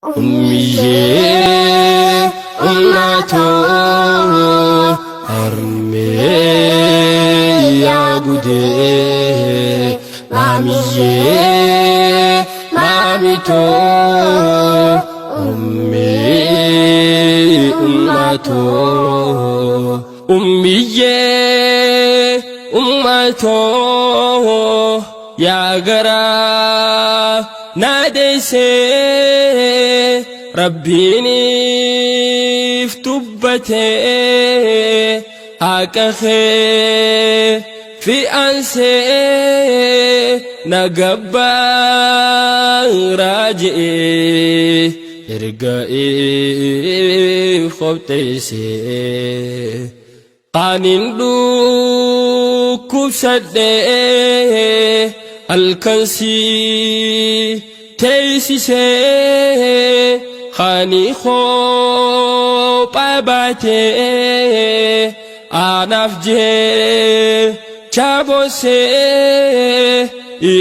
أمي أمته أرمي يا قدي مامي مامته أمي أمته أمي أمته يا غرا ناديسي ربيني فتبتي هكخي في أنسي نقبا راجئي إرقائي خبتيسي قانين دو كبسدي الكنسي تيسيسي خاني خوب أباتي أنافجي شابوسي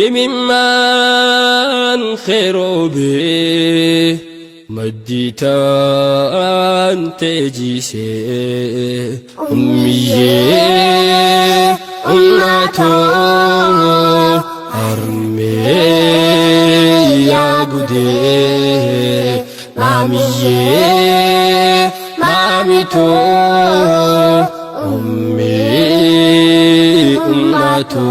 إممان خيروبي مديتان تجيسي أمي أمته أرمي يا قدي مامي مامته أمي أمته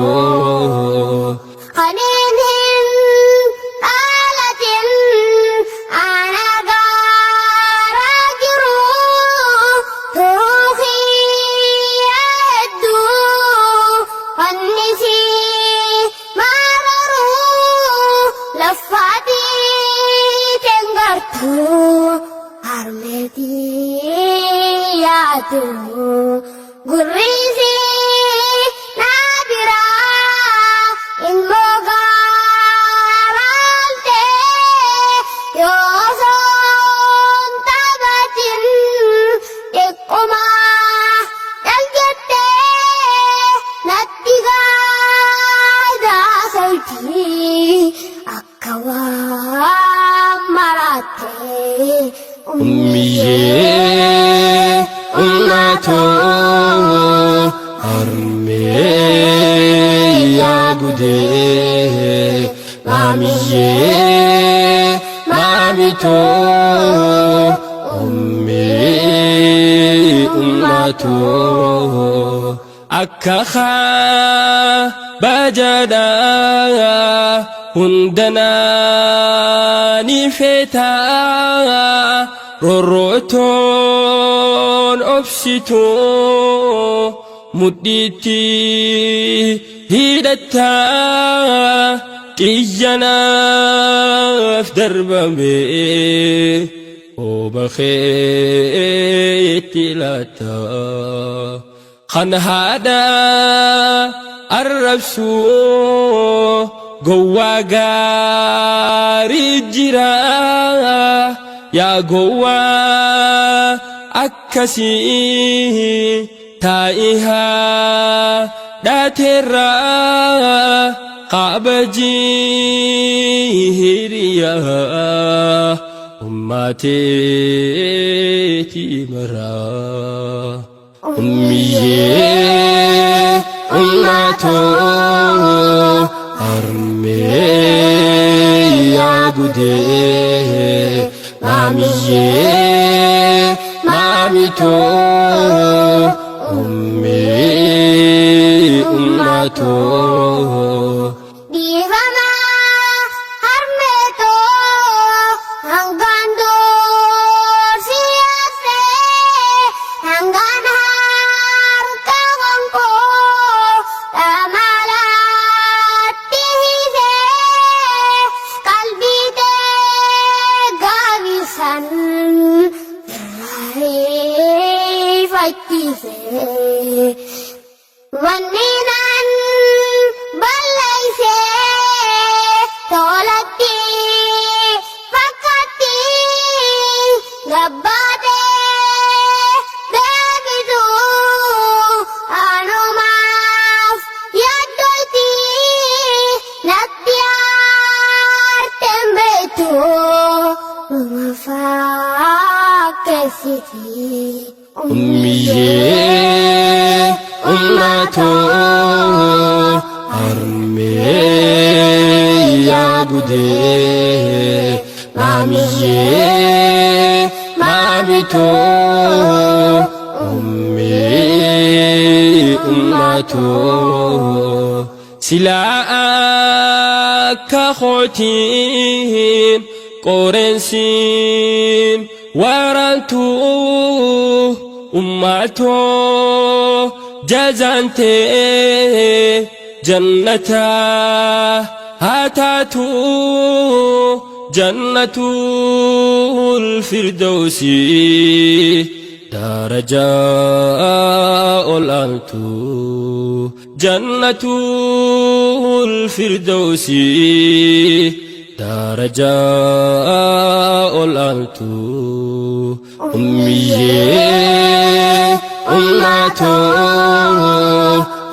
Gurrisi nabira inmogaaralte yooson tabatin ekkuma daljette natti gaadaasayti akka waan maratte أمي أمته أرمي يا قدي مامي مامته أمي أمته أكخا بجدا هندنا نفتا رروتون أبسطو مدتي هيدتا تيجانا في دربمي وبخيتي لتا خان هذا الربسو قوا غاري جرا يا قوا أكسي تائها داترا قابجي هيريا أماتي تيمرا أمي أمته أرمي يا قدي مامي مامته أمي أمته Divama harmeto hangando siase hanganar kawangko amalati se kalbite gavisan faitise Vanninan balayse tolatti fakkatti gabbate deebitu anumaaf yaaddoyti natti aarteen beektu barreessiti ummiyee ummatoo harmee yaa gudee maamiyyee maamitoo ummii ummatoo silaa akka khootiin qoreensiin warantuu ummatoo jazantee jannata hataatu jannatul firdawsi darajaa olantu jannatul firdawsi darajaa olantu ummiyee ummatoo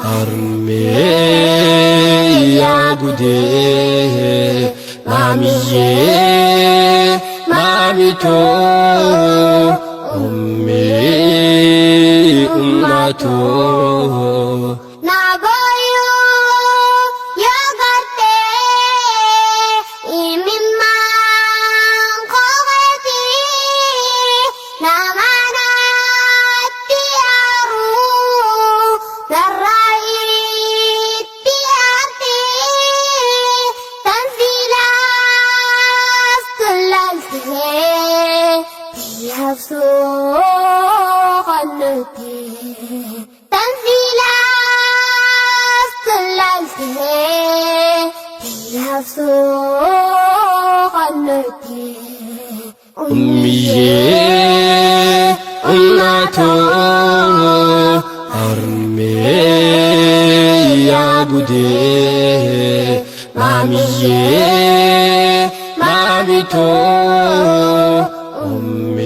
harmee yaa gudee maamiyyee maamitoo ummii ummatoo nagoyo yagarte imimman kogeti namanatti aru narraiti ati tanzilas tulalti tiyafso qannuti tanzilas tulalti tiyafso qannuti ummiyee ummatoo harmee yaa gudee maamiyyee maamitoo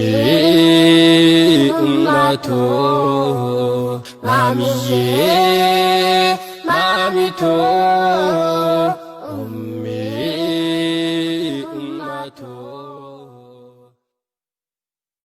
ummii ummatoo maamiyyee maamitoo